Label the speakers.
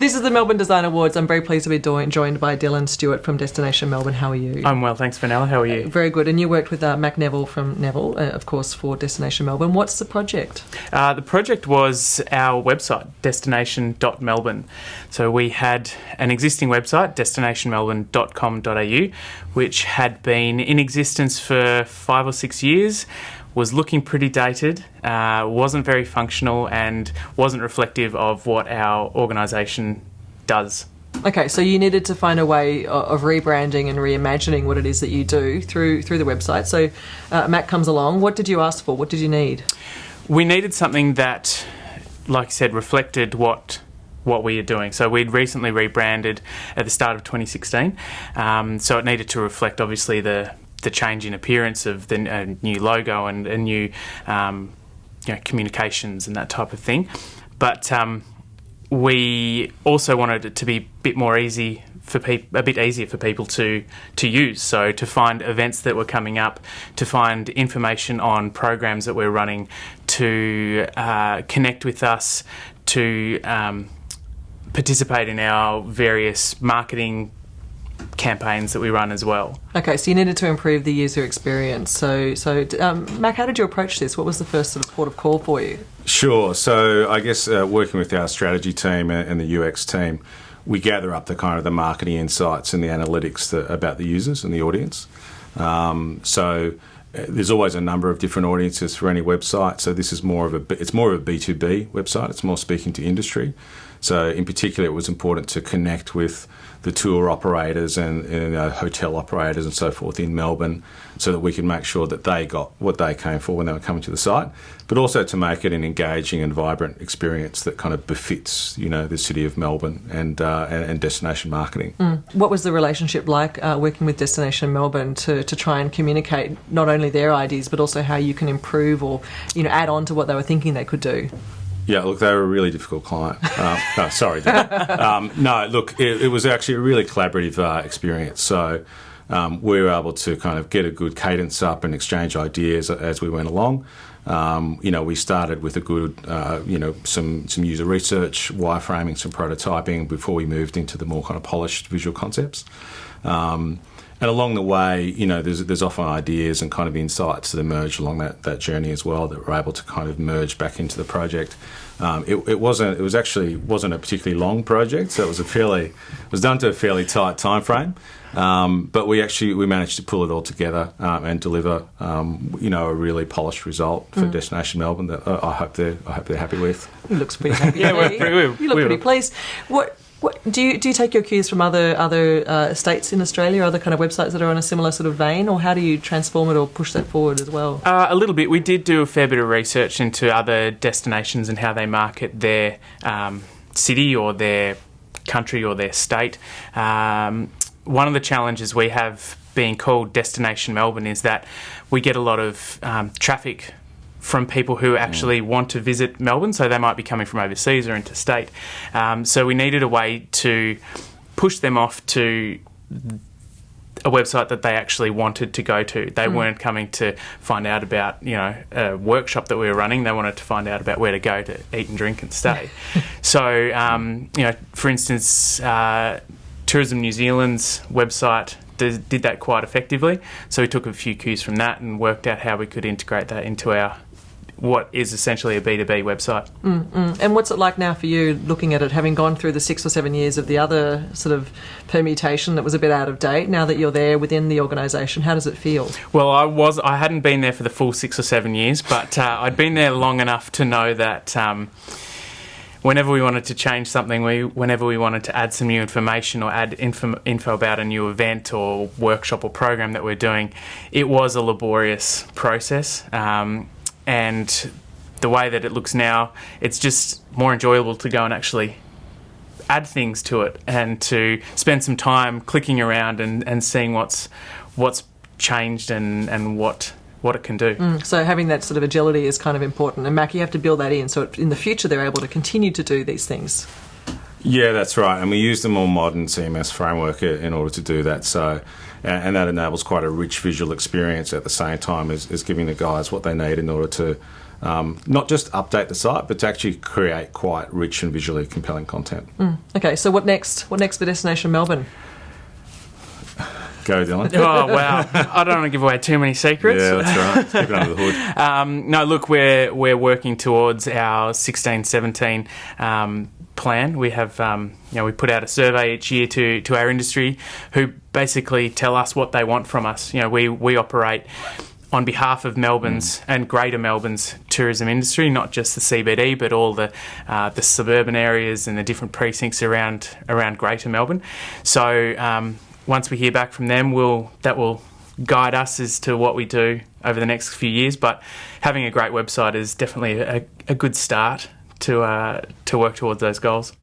Speaker 1: This is the Melbourne Design Awards. I'm very pleased to be joined by Dylan Stewart from Destination Melbourne. How are you?
Speaker 2: I'm well, thanks, Vanilla. How are you?
Speaker 1: Very good. And you worked with Mac Neville from Neville, of course, for Destination Melbourne. What's the project?
Speaker 2: The project was our website, destination.melbourne. So we had an existing website, destinationmelbourne.com.au, which had been in existence for 5 or 6 years, was looking pretty dated, wasn't very functional, and wasn't reflective of what our organisation does.
Speaker 1: Okay, so you needed to find a way of rebranding and reimagining what it is that you do through the website. So Mac comes along. What did you ask for? What did you need?
Speaker 2: We needed something that, like I said, reflected what we are doing. So we'd recently rebranded at the start of 2016, so it needed to reflect, obviously, the change in appearance of the new logo and new communications and that type of thing. But we also wanted it to be a bit easier for people to use. So to find events that were coming up, to find information on programs that we're running, to connect with us, to participate in our various marketing campaigns that we run as well.
Speaker 1: Okay, so you needed to improve the user experience. So Mac, how did you approach this? What was the first sort of port of call for you?
Speaker 3: Sure. So I guess working with our strategy team and the UX team, we gather up the marketing insights and the analytics about the users and the audience. So there's always a number of different audiences for any website. So this is more of a B2B website. It's more speaking to industry. So in particular, it was important to connect with the tour operators and hotel operators and so forth in Melbourne, so that we could make sure that they got what they came for when they were coming to the site, but also to make it an engaging and vibrant experience that kind of befits, the city of Melbourne and destination marketing.
Speaker 1: What was the relationship like working with Destination Melbourne to try and communicate not only their ideas but also how you can improve or add on to what they were thinking they could do?
Speaker 3: Yeah, look, they were a really difficult client. No, look, it was actually a really collaborative experience. So we were able to kind of get a good cadence up and exchange ideas as we went along. We started with a good, some user research, wireframing, some prototyping before we moved into the more kind of polished visual concepts. And along the way, there's often ideas and kind of insights that emerge along that journey as well that we're able to kind of merge back into the project. It wasn't a particularly long project, so it was done to a fairly tight time frame. But we managed to pull it all together and deliver, a really polished result for Destination Melbourne that I hope they're happy with.
Speaker 1: It looks pretty happy.
Speaker 2: Yeah,
Speaker 1: you look pretty pleased. What do you take your cues from other states in Australia, other kind of websites that are on a similar sort of vein, or how do you transform it or push that forward as well?
Speaker 2: A little bit. We did do a fair bit of research into other destinations and how they market their city or their country or their state. One of the challenges we have being called Destination Melbourne is that we get a lot of traffic from people who actually want to visit Melbourne, so they might be coming from overseas or interstate. So we needed a way to push them off to a website that they actually wanted to go to. They weren't coming to find out about, a workshop that we were running. They wanted to find out about where to go to eat and drink and stay. So, for instance, Tourism New Zealand's website did that quite effectively. So we took a few cues from that and worked out how we could integrate that into our what is essentially a B2B website.
Speaker 1: And what's it like now for you, looking at it, having gone through the 6 or 7 years of the other sort of permutation that was a bit out of date? Now that you're there within the organisation, how does it feel?
Speaker 2: Well, I hadn't been there for the full 6 or 7 years, but I'd been there long enough to know that whenever we wanted to change something, whenever we wanted to add some new information or add info about a new event or workshop or program that we're doing, it was a laborious process. And the way that it looks now, it's just more enjoyable to go and actually add things to it and to spend some time clicking around and seeing what's changed and what it can do.
Speaker 1: So having that sort of agility is kind of important. And Mac, you have to build that in so in the future they're able to continue to do these things.
Speaker 3: Yeah, that's right. And we use the more modern CMS framework in order to do that. So, and that enables quite a rich visual experience at the same time as giving the guys what they need in order to not just update the site, but to actually create quite rich and visually compelling content.
Speaker 1: Okay, so what next? What next for Destination Melbourne?
Speaker 3: Go, Dylan.
Speaker 2: Oh, wow. I don't want to give away too many secrets.
Speaker 3: Yeah, that's right. Let's keep it under the hood.
Speaker 2: No, look, we're working towards our 16-17 plan. We have, we put out a survey each year to our industry who basically tell us what they want from us. We operate on behalf of Melbourne's and Greater Melbourne's tourism industry, not just the CBD, but all the suburban areas and the different precincts around Greater Melbourne. So once we hear back from them, that will guide us as to what we do over the next few years. But having a great website is definitely a good start to work towards those goals.